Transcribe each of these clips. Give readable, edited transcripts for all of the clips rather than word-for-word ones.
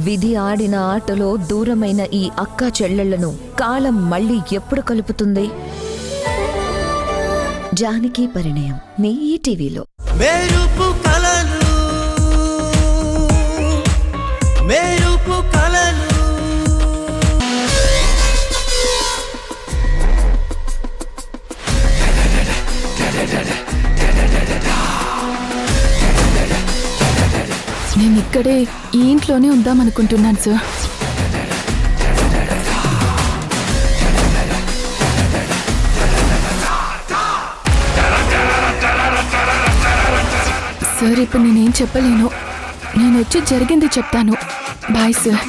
విధి ఆడిన ఆటలో దూరమైన ఈ అక్కా చెల్లెళ్లను కాలం మళ్ళీ ఎప్పుడు కలుపుతుంది? జానకి పరిణయం మీ ఈటీవీలో. మెరుపు కలలు మెరుపు కలలు నేను ఇక్కడే ఈ ఇంట్లోనే ఉందామనుకుంటున్నాను సార్. సార్ ఇప్పుడు నేనేం చెప్పలేను. నేను వచ్చి జరిగింది చెప్తాను. Bye sir.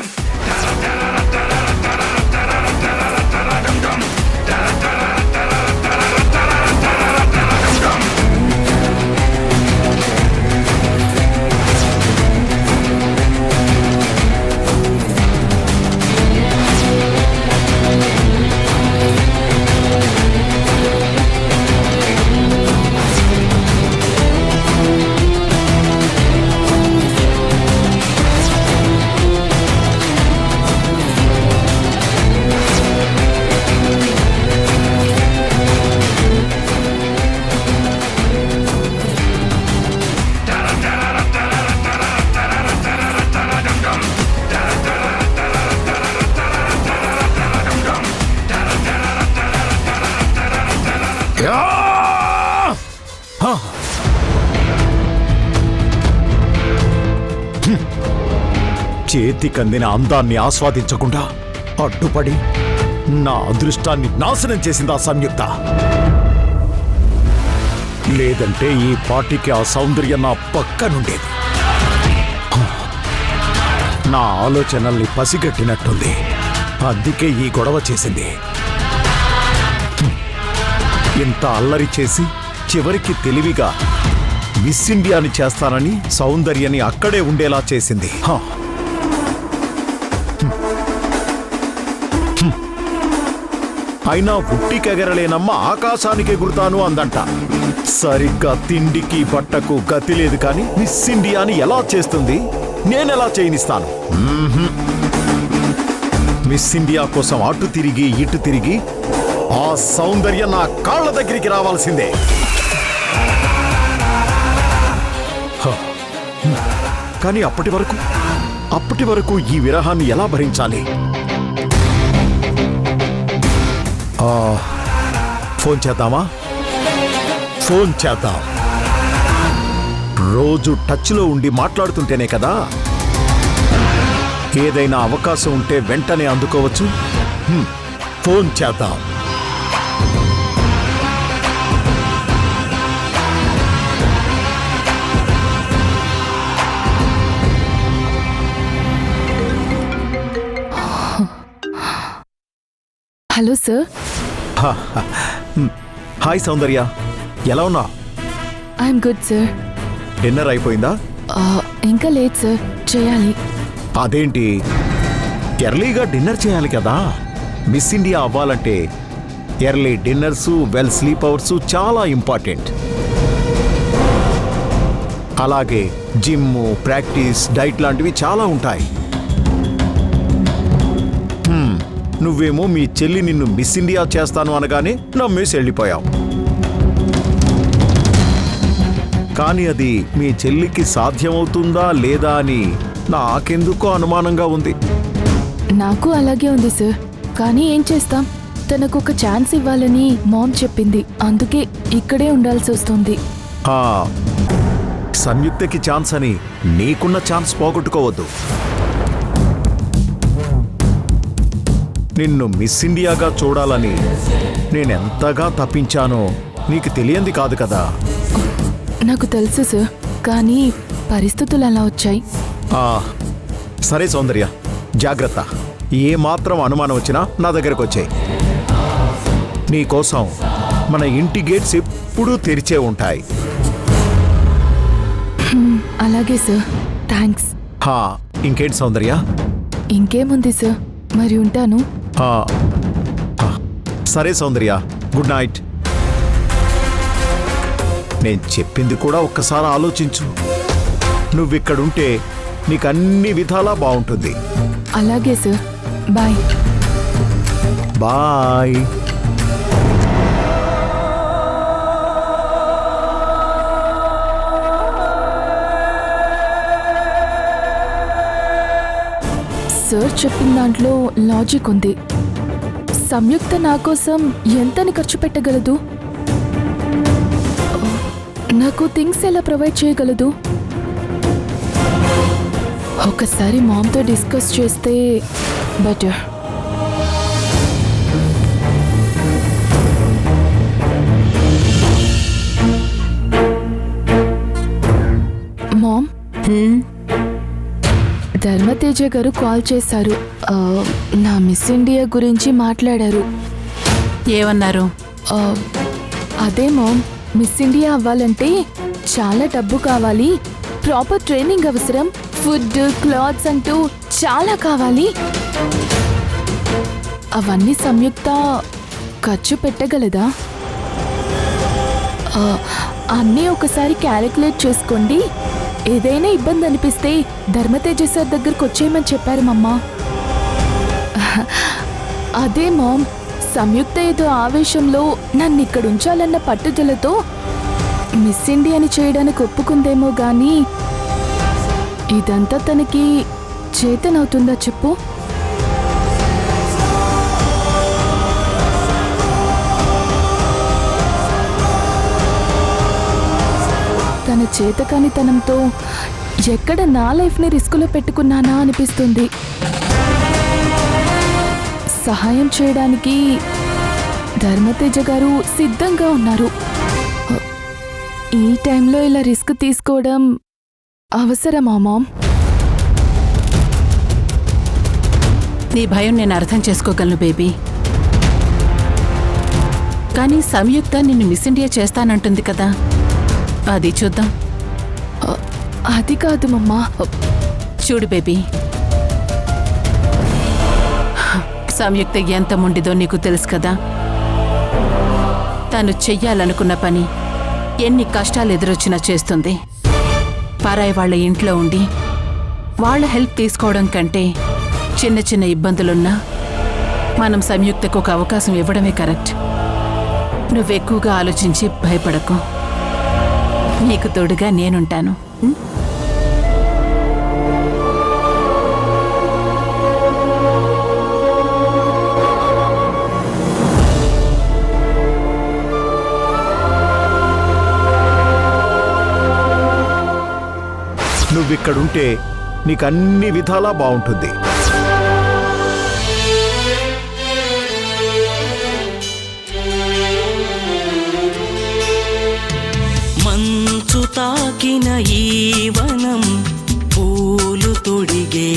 చేతికందిన అందాన్ని ఆస్వాదించకుండా అడ్డుపడి నా అదృష్టాన్ని నాశనం చేసింది ఆ సంయుక్త. లేదంటే ఈ పార్టీకి ఆ సౌందర్యం నా పక్కనుండేది. నా ఆలోచనల్ని పసిగట్టినట్టుంది. అందుకే ఈ గొడవ చేసింది. ఇంత అల్లరి చేసి చివరికి తెలివిగా మిస్ ఇండియాని చేస్తానని సౌందర్యని అక్కడే ఉండేలా చేసింది. అయినా ఉట్టికెగరలేనమ్మ ఆకాశానికి ఎగురుతాను అందంట. సరిగ్గా తిండికి బట్టకు గతి లేదు కానీ మిస్ ఇండియాని ఎలా చేస్తుంది? నేనెలా చేయనిస్తాను? మిస్ ఇండియా కోసం అటు తిరిగి ఇటు తిరిగి ఆ సౌందర్యం నా కాళ్ళ దగ్గరికి రావాల్సిందే. కానీ అప్పటి వరకు ఈ విరహాన్ని ఎలా భరించాలి? ఫోన్ చేద్దామా? ఫోన్ చేద్దాం. రోజు టచ్లో ఉండి మాట్లాడుతుంటేనే కదా ఏదైనా అవకాశం ఉంటే వెంటనే అందుకోవచ్చు. ఫోన్ చేద్దాం. Hello sir. హాయ్ సౌందర్య, ఎలా ఉన్నా? I'm good sir. డిన్నర్ అయిపోయిందా? ఇంకా లేదు సార్, చేయాలి. అదేంటి, ఎర్లీగా డిన్నర్ చేయాలి కదా. మిస్ ఇండియా అవ్వాలంటే ఎర్లీ డిన్నర్సు, వెల్ స్లీప్ అవర్సు చాలా ఇంపార్టెంట్. అలాగే జిమ్, ప్రాక్టీస్, డైట్ లాంటివి చాలా ఉంటాయి. నువ్వేమో మీ చెల్లి నిన్ను మిస్ ఇండియా చేస్తాను అనగానే నమ్మేసి వెళ్ళిపోయావు. కానీ అది మీ చెల్లికి సాధ్యమవుతుందా లేదా అని నాకెందుకో అనుమానంగా ఉంది. నాకు అలాగే ఉంది సార్. కానీ ఏం చేస్తాం, తనకు ఒక ఛాన్స్ ఇవ్వాలని మామ్ చెప్పింది. అందుకే ఇక్కడే ఉండాల్సి వస్తుంది. సంయుక్తకి ఛాన్స్ అని నీకున్న ఛాన్స్ పోగొట్టుకోవద్దు. నిన్ను మిస్ ఇండియాగా చూడాలని నేనెంతగా తప్పించానో నీకు తెలియంది కాదు కదా. నాకు తెలుసు సార్, కానీ పరిస్థితులు అలా వచ్చాయి. సరే సౌందర్య, జాగ్రత్త. ఏ మాత్రం అనుమానం వచ్చినా నా దగ్గరకు వచ్చాయి. నీకోసం మన ఇంటి గేట్స్ ఎప్పుడూ తెరిచే ఉంటాయి. అలాగే సార్, థ్యాంక్స్. ఇంకేంటి సౌందర్య? ఇంకేముంది సార్, మరి ఉంటాను. సరే సౌందర్య, గుడ్ నైట్. నేను చెప్పింది కూడా ఒక్కసారి ఆలోచించు. నువ్విక్కడుంటే నీకు అన్ని విధాలా బాగుంటుంది. అలాగే సార్, బాయ్. బాయ్. సార్ చెప్పిన దాంట్లో లాజిక్ ఉంది. సంయుక్త నా కోసం ఎంతని ఖర్చు పెట్టగలదు? నాకు థింగ్స్ ఎలా ప్రొవైడ్ చేయగలదు? ఒకసారి మామ్తో డిస్కస్ చేస్తే బెటర్. మామ్, ధర్మతేజ గారు కాల్ చేశారు. నా మిస్ ఇండియా గురించి మాట్లాడారు. ఏమన్నారు? అదే మామ్, మిస్ ఇండియా అవ్వాలంటే చాలా డబ్బు కావాలి, ప్రాపర్ ట్రైనింగ్ అవసరం, ఫుడ్, క్లాత్స్ అంటూ చాలా కావాలి. అవన్నీ సంయుక్త ఖర్చు పెట్టగలదా? అన్నీ ఒకసారి క్యాలిక్యులేట్ చేసుకోండి. ఏదైనా ఇబ్బంది అనిపిస్తే ధర్మతేజ సార్ దగ్గరకు వచ్చేయమని చెప్పారు మమ్మా. అదే మామ్, సంయుక్త ఏదో ఆవేశంలో నన్ను ఇక్కడ ఉంచాలన్న పట్టుదలతో మిస్ ఇండియాని చేయడానికి ఒప్పుకుందేమో గాని ఇదంతా తనకి చేతనవుతుందా చెప్పు? తన చేతకానితనంతో ఎక్కడ నా లైఫ్ని రిస్కులో పెట్టుకున్నానా అనిపిస్తుంది. సహాయం చేయడానికి ధర్మతేజ గారు సిద్ధంగా ఉన్నారు. ఈ టైంలో ఇలా రిస్క్ తీసుకోవడం అవసరమా మామ్? నీ భయం నేను అర్థం చేసుకోగలను బేబీ. కానీ సంయుక్త నిన్ను మిస్ ఇండియా చేస్తానంటుంది కదా, అది చూద్దాం. అది కాదు మమ్మా. చూడు బేబీ, సంయుక్త ఎంత మొండిదో నీకు తెలుసు కదా. తను చెయ్యాలనుకున్న పని ఎన్ని కష్టాలు ఎదురొచ్చినా చేస్తుంది. పరాయి వాళ్ళ ఇంట్లో ఉండి వాళ్ళ హెల్ప్ తీసుకోవడం కంటే చిన్న చిన్న ఇబ్బందులున్నా మనం సంయుక్తకు ఒక అవకాశం ఇవ్వడమే కరెక్ట్. నువ్వెక్కువగా ఆలోచించి భయపడకు. నీకు తోడుగా నేనుంటాను. నువ్విక్కడుంటే నీకు అన్ని విధాలా బాగుంటుంది. మంచు తాకిన ఈ వనం పూలు తొడిగే